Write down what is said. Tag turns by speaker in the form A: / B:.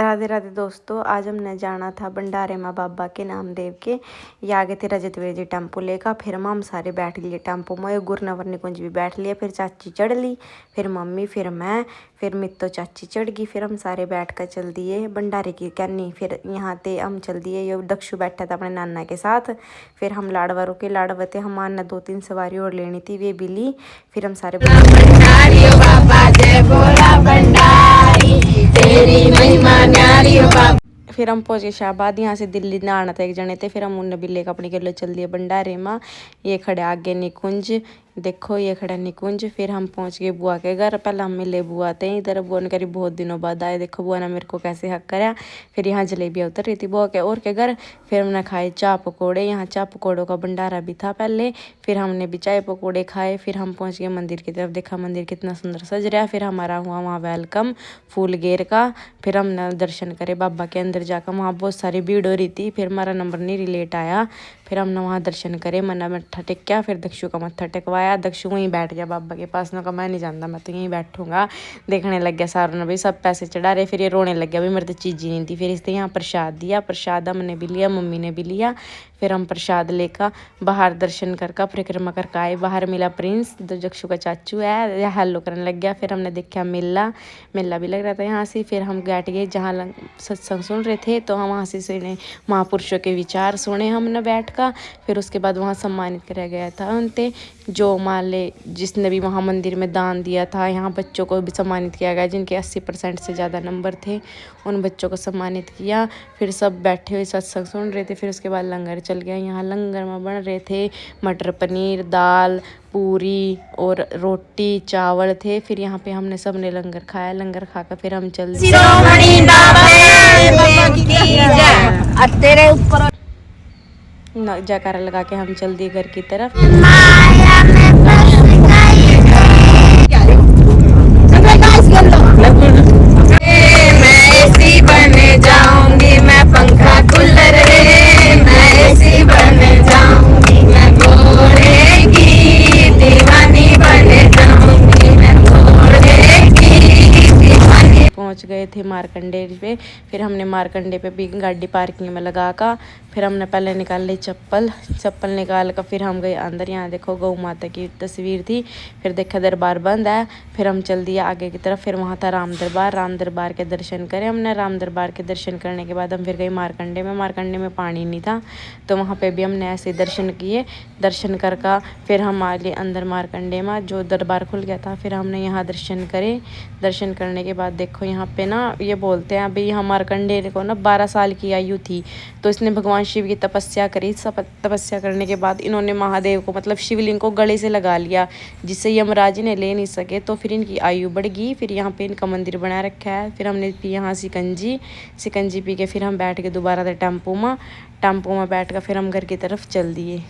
A: राधे राधे दोस्तों, आज हमने जाना था भंडारे माँ बाबा के नामदेव के। ये आगे थे रजत वेजी टेम्पो लेकर। फिर हम सारे बैठ लिए टेम्पो में। गुरनवर निकुंज भी बैठ लिया। फिर चाची चढ़ ली, फिर मम्मी, फिर मैं, फिर मित्तो चाची चढ़ गई। फिर हम सारे बैठ कर चल दिए भंडारे की कैनी। फिर यहाँ ते हम चल दिए। ये दक्षु बैठा था अपने नाना के साथ। फिर हम लाडवा रुके। लाडवा थे हमारे 2-3 सवारी और लेनी थी, वे भी ली। फिर हम सारे फिर हम पहुंच गए शाहबाद। यहाँ से दिल्ली ना आना था एक जने थे। फिर हम उन भी लेकर अपनी किलो चल दिए भंडारे माँ। ये खड़े आगे निकुंज, देखो ये खड़ा निकुंज। फिर हम पहुंच गए बुआ के घर। पहले हम मिले बुआ थे इधर। बुआ ने करी बहुत दिनों बाद आए। देखो बुआ ने मेरे को कैसे हक कराया। फिर यहाँ जलेबियाँ उतर रही थी बुआ के और के घर। फिर हमने खाए चाय पकौड़े। यहाँ चाय पकौड़ों का भंडारा भी था पहले। फिर हमने भी चाय पकौड़े खाए। फिर हम पहुंच गए मंदिर की तरफ। देखा मंदिर कितना सुंदर सज रहा है। फिर हमारा हुआ वहाँ वेलकम फूल गेर का। फिर हमने दर्शन करे बाबा के अंदर जाकर। वहाँ बहुत सारी भीड़ हो रही थी। फिर हमारा नंबर नहीं रिलेट आया। फिर हमने वहाँ दर्शन करे, मन्ना मत्था टेक्या। फिर दक्षु का मत्था टेकवाया। दक्षु वहीं बैठ गया बाबा के पास। ना का मैं नहीं जानता, मैं तो यहीं बैठूंगा। देखने लग गया सारों ने भाई सब पैसे चढ़ा रहे। फिर ये रोने लग गया भाई मेरे तो चीज़ ही नहीं थी। फिर इसने यहाँ प्रसाद दिया। प्रसाद हमने भी लिया, मम्मी ने भी लिया। फिर हम प्रसाद लेकर बाहर दर्शन करके परिक्रमा करके आए। बाहर मिला प्रिंस, जो दक्षु का चाचू है, या हेलो करने लग गया। फिर हमने देखा मेला भी लग रहा था यहाँ से। फिर हम बैठ गए जहाँ सत्संग सुन रहे थे, तो हम वहाँ से सुने महापुरुषों के विचार सुने हमने बैठ कर। फिर उसके बाद वहाँ सम्मानित किया गया था उनते, जो माले जिसने भी वहाँ मंदिर में दान दिया था। यहाँ बच्चों को भी सम्मानित किया गया जिनके 80% से ज़्यादा नंबर थे, उन बच्चों को सम्मानित किया। फिर सब बैठे हुए सत्संग सुन रहे थे। फिर उसके बाद लंगर चल गया। यहाँ लंगर में बन रहे थे मटर पनीर, दाल, पूरी और रोटी चावल थे। फिर यहाँ पे हमने सबने लंगर खाया। लंगर खाकर फिर हम चल तेरे ऊपर जयकारा लगा के हम चल दिए घर की तरफ। मैं ऐसी बन जाऊंगी, मैं पंखा कूलर रे, मैं ऐसी बन जाऊंगी, मैं घोड़े की दीवानी बन जाऊंगी, मैं घोड़े की दीवानी। पहुंच गए थे मारकंडे पे। फिर हमने मारकंडे पे भी गाड़ी पार्किंग में लगा कर फिर हमने पहले निकाल ली चप्पल निकाल कर फिर हम गए अंदर। यहाँ देखो गौ माता की तस्वीर थी। फिर देखा दरबार बंद है। फिर हम चल दिया आगे की तरफ। फिर वहाँ था राम दरबार के दर्शन करे हमने। राम दरबार के दर्शन करने के बाद हम फिर गए मारकंडे में। मारकंडे में पानी नहीं था, तो वहाँ पे भी हमने ऐसे दर्शन किए। दर्शन कर फिर हम आ गए अंदर मारकंडे में, जो दरबार खुल गया था। फिर हमने यहाँ दर्शन करे। दर्शन करने के बाद देखो यहाँ पे ना ये बोलते हैं अभी यहाँ मारकंडे को ना 12 साल की आयु थी, तो इसने भगवान शिव की तपस्या करी। तपस्या करने के बाद इन्होंने महादेव को मतलब शिवलिंग को गले से लगा लिया, जिससे यमराज ने ले नहीं सके। तो फिर इनकी आयु बढ़ गई। फिर यहाँ पे इनका मंदिर बना रखा है। फिर हमने पी यहाँ सिकंजी पी के फिर हम बैठ के दोबारा टेम्पो में बैठ कर फिर हम घर की तरफ चल दिए।